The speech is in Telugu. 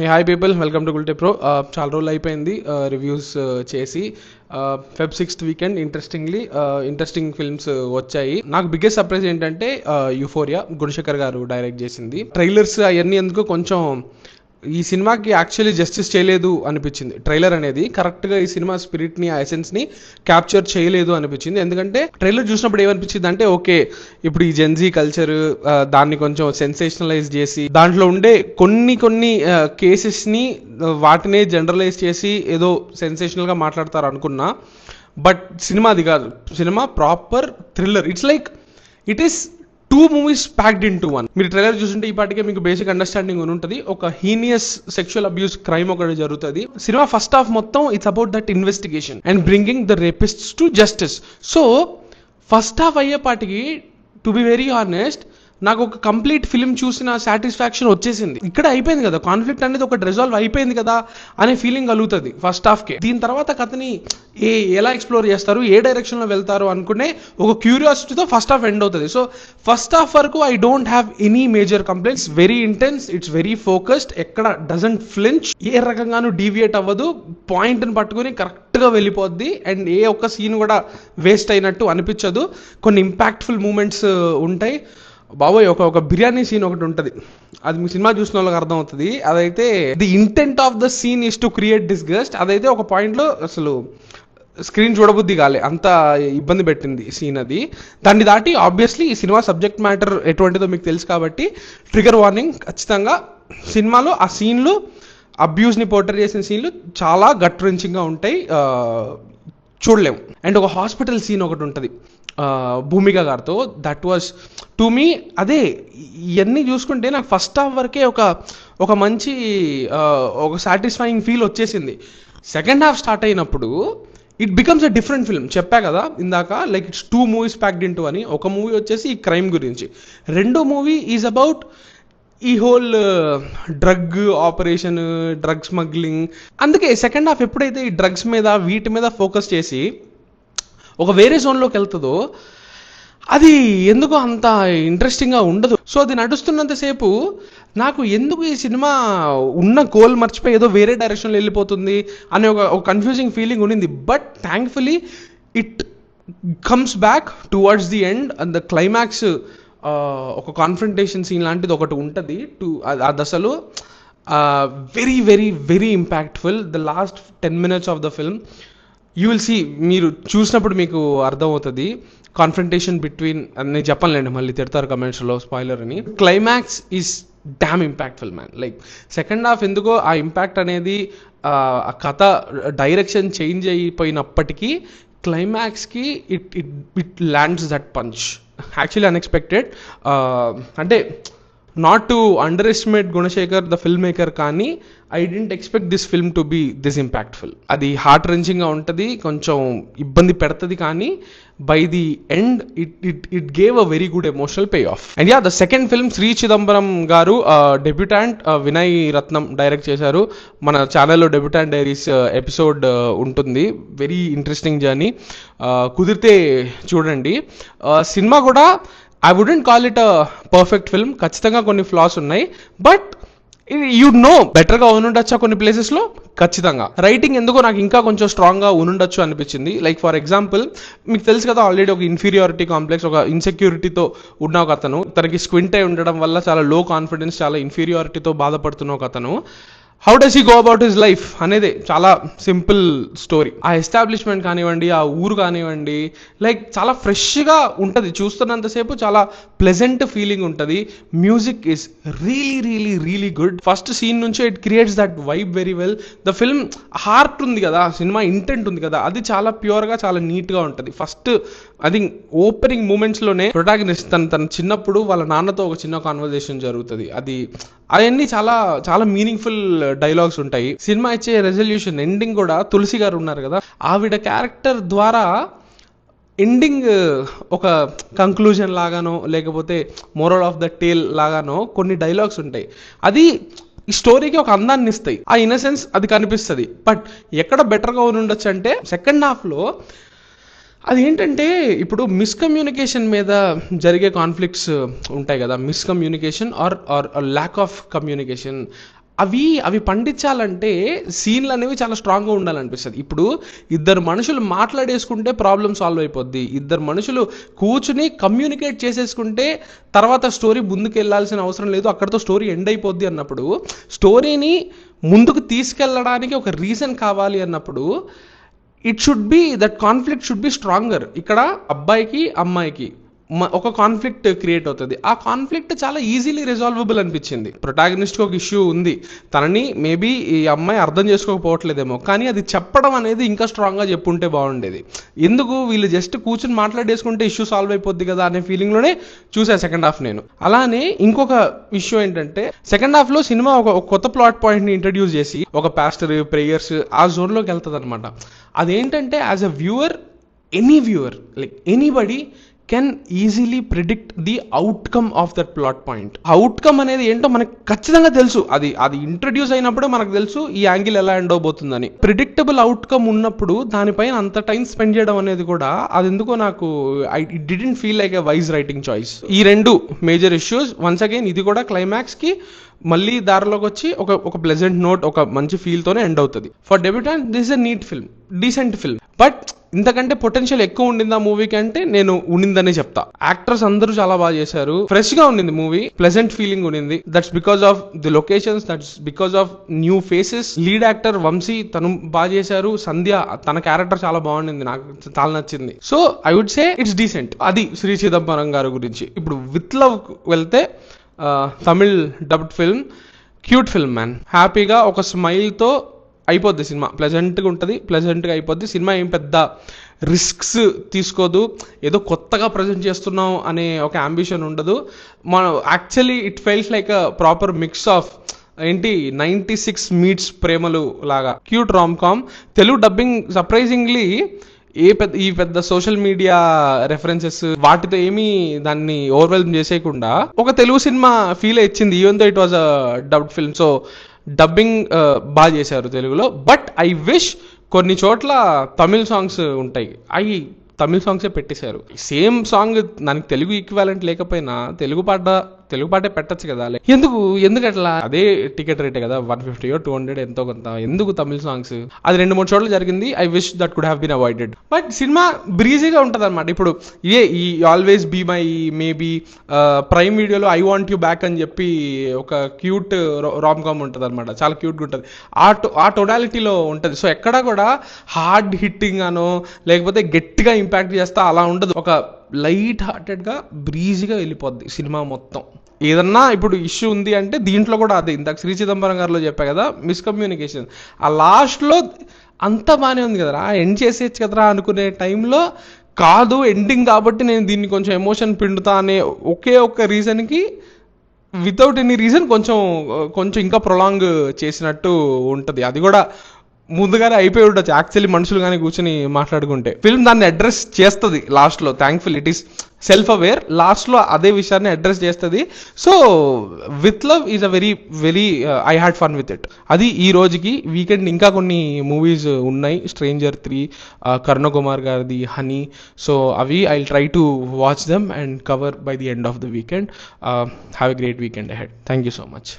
Hi people, welcome to Gulte pro. చాలా రోజులు అయిపోయింది రివ్యూస్ చేసి. Feb 6th weekend interesting films వచ్చాయి. నాకు బిగ్గెస్ట్ సర్ప్రైజ్ ఏంటంటే యూఫోరియా గుణశేఖర్ గారు డైరెక్ట్ చేసింది. ట్రైలర్స్ అవన్నీ ఎందుకు కొంచెం ఈ సినిమాకి యాక్చువల్లీ జస్టిస్ చేయలేదు అనిపించింది. ట్రైలర్ అనేది కరెక్ట్గా ఈ సినిమా స్పిరిట్ని, ఆ ఎసెన్స్ని క్యాప్చర్ చేయలేదు అనిపించింది. ఎందుకంటే ట్రైలర్ చూసినప్పుడు ఏమనిపించింది అంటే, ఓకే ఇప్పుడు ఈ జెన్జీ కల్చర్ దాన్ని కొంచెం సెన్సేషనలైజ్ చేసి దాంట్లో ఉండే కొన్ని కేసెస్ని వాటినే జనరలైజ్ చేసి ఏదో సెన్సేషనల్గా మాట్లాడతారు అనుకున్నా. బట్ సినిమా అది కాదు. Cinema proper thriller. It is 2 movies packed in to 1. మీరు ట్రైలర్ చూస్తుంటే ఈ పాటికే మీకు బేసిక్ అండర్స్టాండింగ్ ఉంటుంది. ఒక హీనియస్ సెక్షువల్ అబ్యూస్ క్రైమ్ ఒకటి జరుగుతుంది. సినిమా ఫస్ట్ హాఫ్ మొత్తం it's about that investigation and bringing the rapists to justice. So first half అయ్యేపాటికి, టు బి వెరీ ఆనెస్ట్, నాకు ఒక కంప్లీట్ ఫిల్మ్ చూసిన సాటిస్ఫాక్షన్ వచ్చేసింది. ఇక్కడ అయిపోయింది కదా, కాన్ఫ్లిక్ట్ అనేది ఒకటి రిజాల్వ్ అయిపోయింది కదా అనే ఫీలింగ్ కలుగుతుంది ఫస్ట్ హాఫ్కి. దీని తర్వాత కథని ఎలా ఎక్స్ప్లోర్ చేస్తారు, ఏ డైరెక్షన్లో వెళ్తారు అనుకునే ఒక క్యూరియాసిటీతో ఫస్ట్ హాఫ్ ఎండ్ అవుతుంది. సో ఫస్ట్ హాఫ్ వరకు I don't have any major complaints. Very intense, it's very focused, ఎక్కడ డజంట్ ఫ్లించ్, ఏ రకంగానూ డీవియేట్ అవ్వదు, పాయింట్ని పట్టుకుని కరెక్ట్గా వెళ్ళిపోద్ది. అండ్ ఏ ఒక్క సీన్ కూడా వేస్ట్ అయినట్టు అనిపించదు. కొన్ని ఇంపాక్ట్ఫుల్ మూమెంట్స్ ఉంటాయి. బాబోయ్, ఒక బిర్యానీ సీన్ ఒకటి ఉంటుంది, అది మీ సినిమా చూసిన వాళ్ళకి అర్థం అవుతుంది. అదైతే the intent of the scene is to create disgust. అదైతే ఒక పాయింట్లో అసలు స్క్రీన్ చూడబుద్ధి కాలే, అంత ఇబ్బంది పెట్టింది సీన్ అది. దాన్ని దాటి ఆబ్వియస్లీ ఈ సినిమా సబ్జెక్ట్ మ్యాటర్ ఎటువంటిదో మీకు తెలుసు కాబట్టి ట్రిగర్ వార్నింగ్. ఖచ్చితంగా సినిమాలో ఆ సీన్లు, అబ్యూస్ని పోర్ట్రే చేసిన సీన్లు చాలా గట్ రెంచింగ్గా ఉంటాయి, చూడలేము. అండ్ ఒక హాస్పిటల్ సీన్ ఒకటి ఉంటుంది భూమిక గారితో. దట్ వాజ్ టు మీ, అదే ఇవన్నీ చూసుకుంటే నాకు ఫస్ట్ హాఫ్ వరకే ఒక మంచి ఒక సాటిస్ఫైయింగ్ ఫీల్ వచ్చేసింది. సెకండ్ హాఫ్ స్టార్ట్ అయినప్పుడు it becomes a different film. చెప్పా కదా ఇందాక, like it's 2 movies packed in to అని. ఒక మూవీ వచ్చేసి ఈ క్రైమ్ గురించి, రెండో మూవీ ఈజ్ అబౌట్ ఈ whole drug operation, drug smuggling. అందుకే సెకండ్ హాఫ్ ఎప్పుడైతే ఈ డ్రగ్స్ మీద వీటి మీద ఫోకస్ చేసి ఒక వేరే జోన్లోకి వెళ్తుందో అది ఎందుకు అంత ఇంట్రెస్టింగ్గా ఉండదు. సో అది నడుస్తున్నంతసేపు నాకు ఎందుకు ఈ సినిమా ఉన్న గోల్ మర్చిపోయి ఏదో వేరే డైరెక్షన్లో వెళ్ళిపోతుంది అనే ఒక కన్ఫ్యూజింగ్ ఫీలింగ్ ఉండింది. But thankfully it comes back towards the end. And the climax ఒక కాన్ఫ్రంటేషన్ సీన్ లాంటిది ఒకటి ఉంటుంది ఆ దశలో. Very very very impactful. The last 10 minutes of the film you will see, మీరు చూసినప్పుడు మీకు అర్థమవుతుంది. కాన్ఫ్రంటేషన్ బిట్వీన్, నేను చెప్పలేండి మళ్ళీ తిడతారు కమెంట్స్లో స్పాయిలర్ అని. Climax is damn impactful man. Like second half ఎందుకో ఆ ఇంపాక్ట్ అనేది, ఆ కథ డైరెక్షన్ చేంజ్ అయిపోయినప్పటికీ క్లైమాక్స్కి it lands that punch. Actually unexpected. అంటే not to underestimate Gunasekhar the filmmaker, కానీ I didn't expect this film to be this impactful. అది హార్ట్ రెంచింగ్గా ఉంటుంది, కొంచెం ఇబ్బంది పెడుతుంది, కానీ by the end it gave a very good emotional payoff. And the second film Shri Chidambaram గారు డెబ్యూటాంట్ వినయ్ రత్నం డైరెక్ట్ చేశారు. మన ఛానల్లో డెబ్యూటాంట్ డైరీస్ ఎపిసోడ్ ఉంటుంది. వెరీ ఇంట్రెస్టింగ్ జర్నీ, కుదిరితే చూడండి. సినిమా కూడా I wouldn't call it a perfect film. ఖచ్చితంగా కొన్ని ఫ్లాస్ ఉన్నాయి, బట్ యుడ్ నో బెటర్గా ఉనుండొచ్చా కొన్ని ప్లేసెస్లో. ఖచ్చితంగా రైటింగ్ ఎందుకో నాకు ఇంకా కొంచెం స్ట్రాంగ్గా ఉనుండొచ్చు అనిపించింది. లైక్ ఫర్ ఎగ్జాంపుల్, మీకు తెలుసు కదా ఆల్రెడీ ఒక ఇన్ఫీరియారిటీ కాంప్లెక్స్, ఒక ఇన్సెక్యూరిటీతో ఉన్న ఒక అతను, తనకి స్క్వింట్ అయి ఉండడం వల్ల చాలా లో కాన్ఫిడెన్స్, చాలా ఇన్ఫీరియారిటీతో బాధపడుతున్న ఒక అతను. How does he go about his life అనేది చాలా సింపుల్ స్టోరీ. ఆ ఎస్టాబ్లిష్మెంట్ కానివ్వండి, ఆ ఊరు కానివ్వండి, లైక్ చాలా ఫ్రెష్గా ఉంటుంది. చూస్తున్నంతసేపు చాలా ప్లెజెంట్ ఫీలింగ్ ఉంటుంది. Music is really really really good. First scene నుంచే it creates that vibe very well. The film heart ఉంది కదా, సినిమా ఇంటెంట్ ఉంది కదా, అది చాలా ప్యూర్గా, చాలా నీట్గా ఉంటుంది. ఫస్ట్ ఐ థింక్ ఓపెనింగ్ మూమెంట్స్లోనే ప్రొటాగనిస్ట్ తన చిన్నప్పుడు వాళ్ళ నాన్నతో ఒక చిన్న కాన్వర్జేషన్ జరుగుతుంది. అవన్నీ చాలా చాలా మీనింగ్ఫుల్ డైలాగ్స్ ఉంటాయి. సినిమా ఇచ్చే రెజల్యూషన్, ఎండింగ్ కూడా తులసి గారు ఉన్నారు కదా, ఆవిడ క్యారెక్టర్ ద్వారా ఎండింగ్ ఒక కంక్లూజన్ లాగానో లేకపోతే మోరల్ ఆఫ్ ద టేల్ లాగానో కొన్ని డైలాగ్స్ ఉంటాయి. అది ఈ స్టోరీకి ఒక అందాన్ని ఇస్తాయి. ఆ ఇన్నసెన్స్ అది కనిపిస్తుంది. బట్ ఎక్కడ బెటర్గా ఉండొచ్చు అంటే సెకండ్ హాఫ్లో అది ఏంటంటే, ఇప్పుడు మిస్కమ్యూనికేషన్ మీద జరిగే కాన్ఫ్లిక్ట్స్ ఉంటాయి కదా, miscommunication or lack of communication. అవి అవి పండించాలంటే సీన్లు అనేవి చాలా స్ట్రాంగ్గా ఉండాలనిపిస్తుంది. ఇప్పుడు ఇద్దరు మనుషులు మాట్లాడేసుకుంటే ప్రాబ్లం సాల్వ్ అయిపోద్ది, ఇద్దరు మనుషులు కూర్చుని కమ్యూనికేట్ చేసేసుకుంటే తర్వాత స్టోరీ ముందుకు వెళ్ళాల్సిన అవసరం లేదు, అక్కడితో స్టోరీ ఎండ్ అయిపోద్ది అన్నప్పుడు, స్టోరీని ముందుకు తీసుకెళ్ళడానికి ఒక రీజన్ కావాలి అన్నప్పుడు it should be that conflict should be stronger. ఇక్కడ అబ్బాయికి అమ్మాయికి ఒక కాన్ఫ్లిక్ట్ క్రియేట్ అవుతుంది. ఆ కాన్ఫ్లిక్ట్ చాలా ఈజీలీ రిజాల్వబుల్ అనిపించింది. ప్రొటాగనిస్ట్కి ఒక ఇష్యూ ఉంది, తనని మేబీ ఈ అమ్మాయి అర్థం చేసుకోకపోవట్లేదేమో, కానీ అది చెప్పడం అనేది ఇంకా స్ట్రాంగ్గా చెప్పుంటే బాగుండేది. ఎందుకు వీళ్ళు జస్ట్ కూర్చుని మాట్లాడేసుకుంటే ఇష్యూ సాల్వ్ అయిపోద్ది కదా అనే ఫీలింగ్లోనే చూసా సెకండ్ హాఫ్ నేను. అలానే ఇంకొక ఇష్యూ ఏంటంటే సెకండ్ హాఫ్లో సినిమా ఒక కొత్త ప్లాట్ పాయింట్ని ఇంట్రడ్యూస్ చేసి ఒక పాస్టర్ ప్రేయర్స్ ఆ జోన్లోకి వెళ్తుంది అనమాట. అదేంటంటే as a viewer, any viewer like anybody can easily predict the outcome of that plot point. Outcome అనేది ఏంటో మనకు ఖచ్చితంగా తెలుసు, అది ఇంట్రడ్యూస్ అయినప్పుడే మనకు తెలుసు ఈ యాంగిల్ ఎలా ఎండ్ అవబోతుందని. ప్రిడిక్టబుల్ అవుట్కమ్ ఉన్నప్పుడు దానిపైన అంత టైం స్పెండ్ చేయడం అనేది కూడా అది ఎందుకో నాకు it didn't feel like a wise writing choice. ఈ రెండు మేజర్ ఇష్యూస్. వన్స్ అగైన్ ఇది కూడా క్లైమాక్స్కి మళ్ళీ దారిలోకి వచ్చి ఒక ప్లెజెంట్ నోట్, ఒక మంచి ఫీల్తోనే ఎండ్ అవుతుంది. For debutant this is a neat film, decent film. But ఇంతకంటే పొటెన్షియల్ ఎక్కువ ఉండింది ఆ మూవీకి అంటే నేను ఉండిందనే చెప్తా. యాక్టర్స్ అందరూ చాలా బాగా చేశారు, ఫ్రెష్ గా ఉండింది మూవీ, ప్లెజెంట్ ఫీలింగ్ ఉండింది. That's because of the locations, that's because of new faces. Lead actor Vamsi తను బాగా చేశారు, సంధ్య తన క్యారెక్టర్ చాలా బాగుండింది, నాకు చాలా నచ్చింది. So I would say it's decent. అది శ్రీ చిదంబరం గారి గురించి. ఇప్పుడు విత్ లవ్ వెళ్తే Tamil dubbed film, cute film man. హ్యాపీగా ఒక స్మైల్తో అయిపోద్ది సినిమా, ప్లెజెంట్గా ఉంటుంది, ప్లెజెంట్గా అయిపోద్ది సినిమా. ఏం పెద్ద రిస్క్స్ తీసుకోదు, ఏదో కొత్తగా ప్రజెంట్ చేస్తున్నాం అనే ఒక అంబిషన్ ఉండదు. మన actually it feels like a proper mix of ఏంటి 96 మీట్స్ ప్రేమలు లాగా. Cute rom com. Telugu dubbing surprisingly ఈ పెద్ద సోషల్ మీడియా రెఫరెన్సెస్ వాటితో ఏమీ దాన్ని ఓవర్వెల్మ్ చేసేయకుండా ఒక తెలుగు సినిమా ఫీల్ ఇచ్చింది, even though it was a dubbed film. So dubbing బాగా చేశారు తెలుగులో. బట్ ఐ విష్ కొన్ని చోట్ల తమిళ్ సాంగ్స్ ఉంటాయి, అవి తమిళ్ సాంగ్సే పెట్టేశారు. సేమ్ సాంగ్ దానికి తెలుగు ఈక్వాలెంట్ లేకపోయినా తెలుగు పాటే పెట్టచ్చు కదా. ఎందుకు అట్లా? అదే టికెట్ రేటే కదా, 150 or 200 ఎంతో కొంత, ఎందుకు తమిళ్ సాంగ్స్? అది 2-3 చోట్ల జరిగింది. I wish that could have been avoided. But cinema బ్రీజీగా ఉంటుంది అనమాట. ఇప్పుడు ఈ always be my maybe prime వీడియోలో ఐ వాంట్ యూ బ్యాక్ అని చెప్పి ఒక క్యూట్ రామ్ కామ్ ఉంటుంది అనమాట, చాలా క్యూట్గా ఉంటుంది. ఆ టోటాలిటీలో ఉంటుంది. సో ఎక్కడా కూడా హార్డ్ హిట్టింగ్ అనో లేకపోతే గట్టిగా ఇంపాక్ట్ చేస్తా అలా ఉండదు. ఒక లైట్ హార్టెడ్గా బ్రీజీగా వెళ్ళిపోద్ది సినిమా మొత్తం. ఏదన్నా ఇప్పుడు ఇష్యూ ఉంది అంటే దీంట్లో కూడా అదే, ఇందాక శ్రీ చిదంబరం గారిలో చెప్పా కదా, మిస్కమ్యూనికేషన్. ఆ లాస్ట్లో అంతా బాగానే ఉంది కదరా, ఎండ్ చేసేయచ్చు కదరా అనుకునే టైంలో కాదు, ఎండింగ్ కాబట్టి నేను దీన్ని కొంచెం ఎమోషన్ పిండుతా అనే ఒకే ఒక్క రీజన్కి వితౌట్ ఎనీ రీజన్ కొంచెం ఇంకా ప్రొలాంగ్ చేసినట్టు ఉంటుంది. అది కూడా ముందుగానే అయిపోయి ఉండొచ్చు యాక్చువల్లీ, మనుషులు కానీ కూర్చొని మాట్లాడుకుంటే. ఫిల్మ్ దాన్ని అడ్రస్ చేస్తుంది లాస్ట్లో, thankful it is self aware, లాస్ట్లో అదే విషయాన్ని అడ్రస్ చేస్తుంది. So with love is a very very I had fun with it. అది ఈ రోజుకి. వీకెండ్ ఇంకా కొన్ని మూవీస్ ఉన్నాయి, స్ట్రేంజర్ 3, కరుణ కుమార్ గారిది హనీ. సో అవి I try to watch them and cover by the end of the weekend. Have a great weekend ahead. Thank you so much.